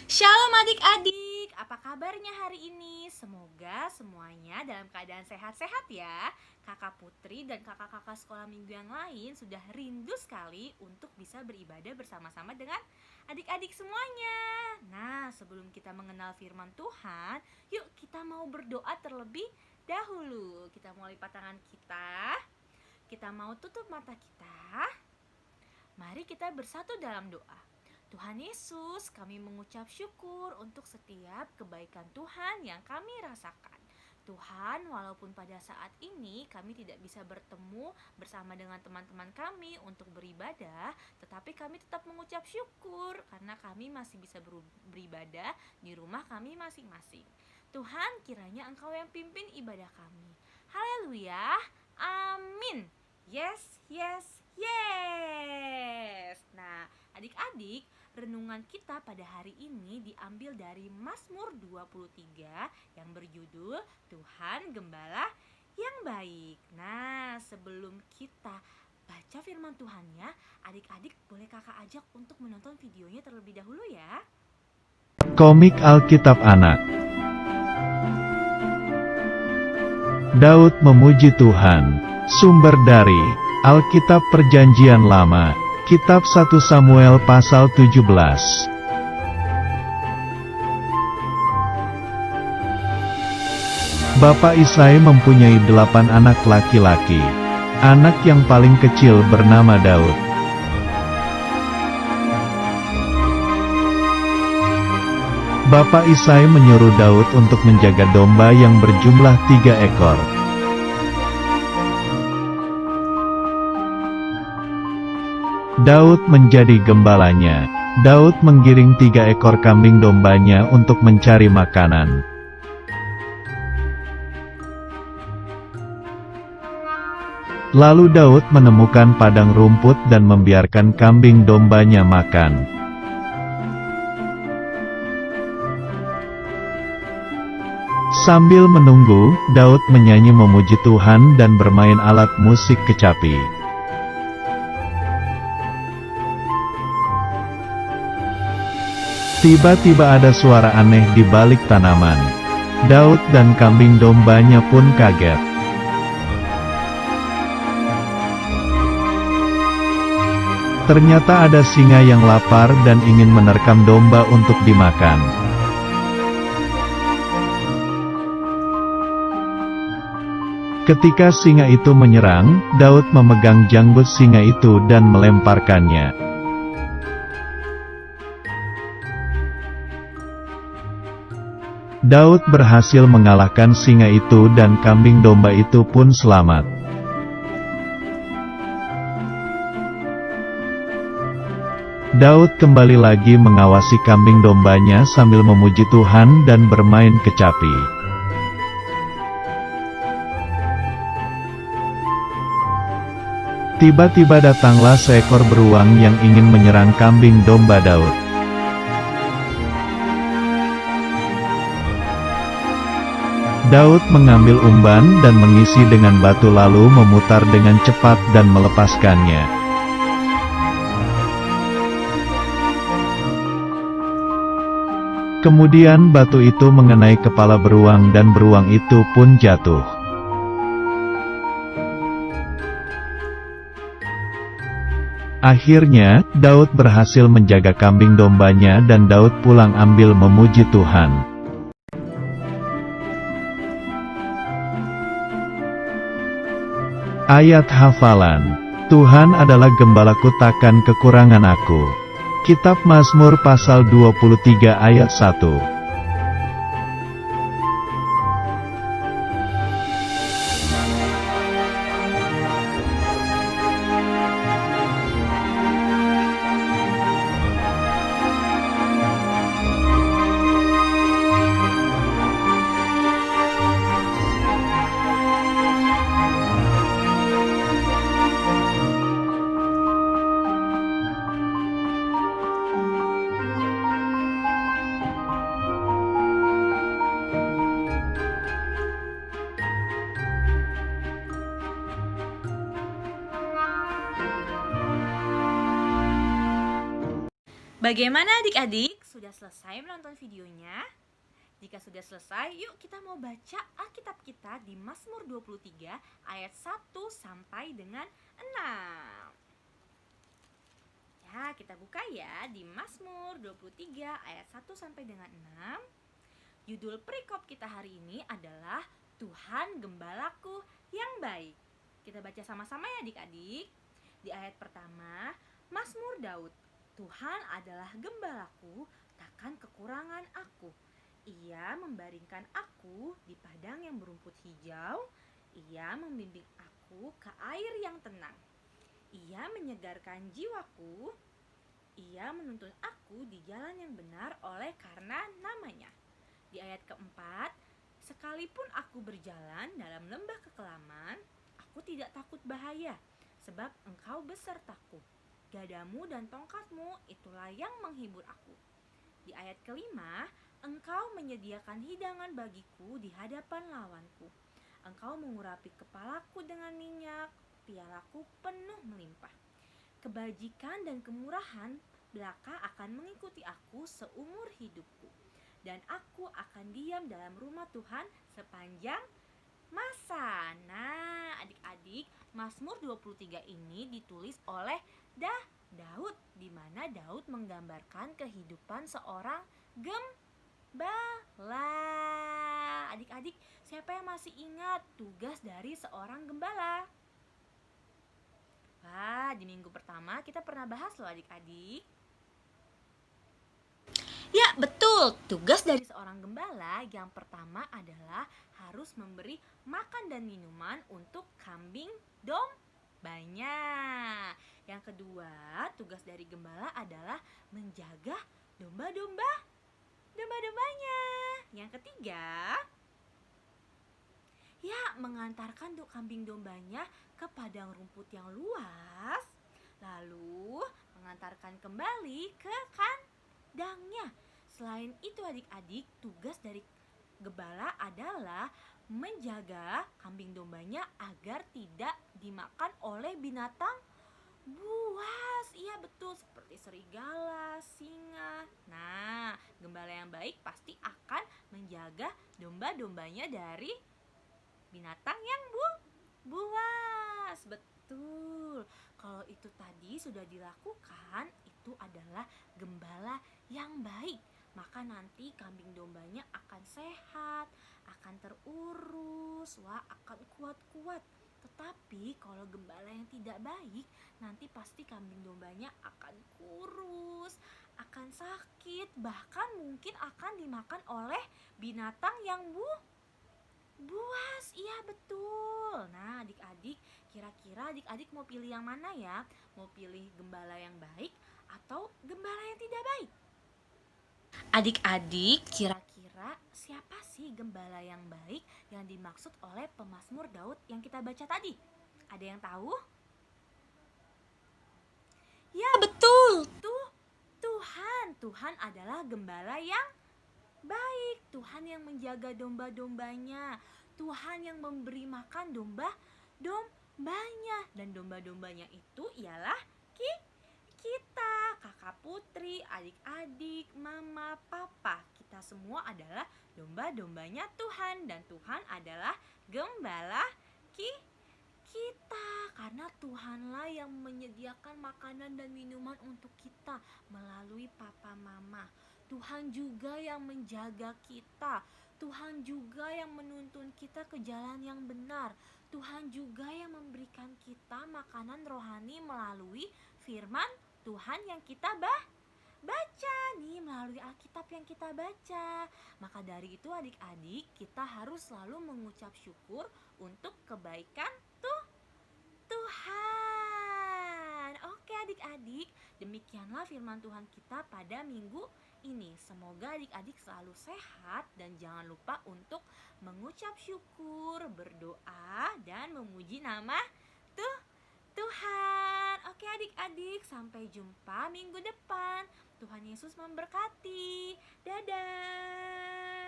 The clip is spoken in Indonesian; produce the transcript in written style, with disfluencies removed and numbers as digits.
Shalom adik-adik, apa kabarnya hari ini? Semoga semuanya dalam keadaan sehat-sehat ya. Kakak Putri dan kakak-kakak sekolah minggu yang lain sudah rindu sekali untuk bisa beribadah bersama-sama dengan adik-adik semuanya. Nah, sebelum kita mengenal firman Tuhan, yuk kita mau berdoa terlebih dahulu. Kita mau lipat tangan kita mau tutup mata kita. Mari kita bersatu dalam doa. Tuhan Yesus, kami mengucap syukur untuk setiap kebaikan Tuhan yang kami rasakan. Tuhan, walaupun pada saat ini kami tidak bisa bertemu bersama dengan teman-teman kami untuk beribadah, tetapi kami tetap mengucap syukur karena kami masih bisa beribadah di rumah kami masing-masing. Tuhan, kiranya Engkau yang pimpin ibadah kami. Haleluya, amin. Yes, yes, yes. Nah, adik-adik, renungan kita pada hari ini diambil dari Mazmur 23 yang berjudul Tuhan Gembala yang Baik. Nah, sebelum kita baca firman Tuhannya, adik-adik boleh kakak ajak untuk menonton videonya terlebih dahulu ya. Komik Alkitab Anak. Daud memuji Tuhan. Sumber dari Alkitab Perjanjian Lama, Kitab 1 Samuel pasal 17. Bapak Isai mempunyai 8 anak laki-laki. Anak yang paling kecil bernama Daud. Bapak Isai menyuruh Daud untuk menjaga domba yang berjumlah 3 ekor. Daud menjadi gembalanya. Daud menggiring 3 ekor kambing dombanya untuk mencari makanan. Lalu Daud menemukan padang rumput dan membiarkan kambing dombanya makan. Sambil menunggu, Daud menyanyi memuji Tuhan dan bermain alat musik kecapi. Tiba-tiba ada suara aneh di balik tanaman. Daud dan kambing dombanya pun kaget. Ternyata ada singa yang lapar dan ingin menerkam domba untuk dimakan. Ketika singa itu menyerang, Daud memegang janggut singa itu dan melemparkannya. Daud berhasil mengalahkan singa itu dan kambing domba itu pun selamat. Daud kembali lagi mengawasi kambing dombanya sambil memuji Tuhan dan bermain kecapi. Tiba-tiba datanglah seekor beruang yang ingin menyerang kambing domba Daud. Daud mengambil umban dan mengisi dengan batu lalu memutar dengan cepat dan melepaskannya. Kemudian batu itu mengenai kepala beruang dan beruang itu pun jatuh. Akhirnya, Daud berhasil menjaga kambing dombanya dan Daud pulang ambil memuji Tuhan. Ayat hafalan. Tuhan adalah gembalaku, takkan kekurangan aku. Kitab Mazmur pasal 23 ayat 1. Bagaimana adik-adik? Sudah selesai selesai menonton videonya? Jika sudah selesai, yuk kita mau baca Alkitab kita di Mazmur 23 ayat 1 sampai dengan 6. Ya, kita buka ya di Mazmur 23 ayat 1 sampai dengan 6. Judul perikop kita hari ini adalah Tuhan Gembalaku yang baik. Kita baca sama-sama ya adik-adik. Di ayat pertama, Mazmur Daud. Tuhan adalah gembalaku, takkan kekurangan aku. Ia membaringkan aku di padang yang berumput hijau. Ia membimbing aku ke air yang tenang. Ia menyegarkan jiwaku. Ia menuntun aku di jalan yang benar oleh karena namanya. Di ayat keempat, sekalipun aku berjalan dalam lembah kekelaman, aku tidak takut bahaya, sebab engkau besertaku. Gadamu dan tongkatmu itulah yang menghibur aku. Di ayat kelima, engkau menyediakan hidangan bagiku di hadapan lawanku. Engkau mengurapi kepalaku dengan minyak, pialaku penuh melimpah. Kebajikan dan kemurahan belaka akan mengikuti aku seumur hidupku. Dan aku akan diam dalam rumah Tuhan sepanjang masa. Nah, adik-adik, Mazmur 23 ini ditulis oleh Daud, di mana Daud menggambarkan kehidupan seorang gembala. Adik-adik, siapa yang masih ingat tugas dari seorang gembala? Wah, di minggu pertama kita pernah bahas loh adik-adik. Ya, betul. Tugas dari seorang gembala yang pertama adalah harus memberi makan dan minuman untuk kambing dombanya. Yang kedua, tugas dari gembala adalah menjaga domba-dombanya. Yang ketiga, ya, mengantarkan kambing dombanya ke padang rumput yang luas, lalu mengantarkan kembali ke kandangnya. Selain itu adik-adik, tugas dari gembala adalah menjaga kambing dombanya agar tidak dimakan oleh binatang buas. Iya betul, seperti serigala, singa. Nah, gembala yang baik pasti akan menjaga domba-dombanya dari binatang yang buas. Betul. Kalau itu tadi sudah dilakukan, itu adalah gembala yang baik. Maka nanti kambing dombanya akan sehat, akan terurus, wah akan kuat-kuat. Tetapi kalau gembala yang tidak baik, nanti pasti kambing dombanya akan kurus, akan sakit, bahkan mungkin akan dimakan oleh binatang yang buas. Iya betul. Nah adik-adik, kira-kira adik-adik mau pilih yang mana ya? Mau pilih gembala yang baik atau gembala yang tidak baik? Adik-adik, kira-kira siapa sih gembala yang baik yang dimaksud oleh pemazmur Daud yang kita baca tadi? Ada yang tahu? Ya betul, Tuhan adalah gembala yang baik. Tuhan yang menjaga domba-dombanya. Tuhan yang memberi makan domba-dombanya. Dan domba-dombanya itu ialah kita, kakak putri, adik-adik, mama, papa. Kita semua adalah domba-dombanya Tuhan. Dan Tuhan adalah gembala kita. Karena Tuhanlah yang menyediakan makanan dan minuman untuk kita melalui papa mama. Tuhan juga yang menjaga kita. Tuhan juga yang menuntun kita ke jalan yang benar. Tuhan juga yang memberikan kita makanan rohani melalui firman Tuhan yang kita baca nih, melalui Alkitab yang kita baca. Maka dari itu adik-adik, kita harus selalu mengucap syukur untuk kebaikan Tuhan. Oke adik-adik, demikianlah firman Tuhan kita pada minggu ini. Semoga adik-adik selalu sehat dan jangan lupa untuk mengucap syukur, berdoa, dan memuji nama Tuhan. Oke adik-adik, sampai jumpa minggu depan. Tuhan Yesus memberkati. Dadah.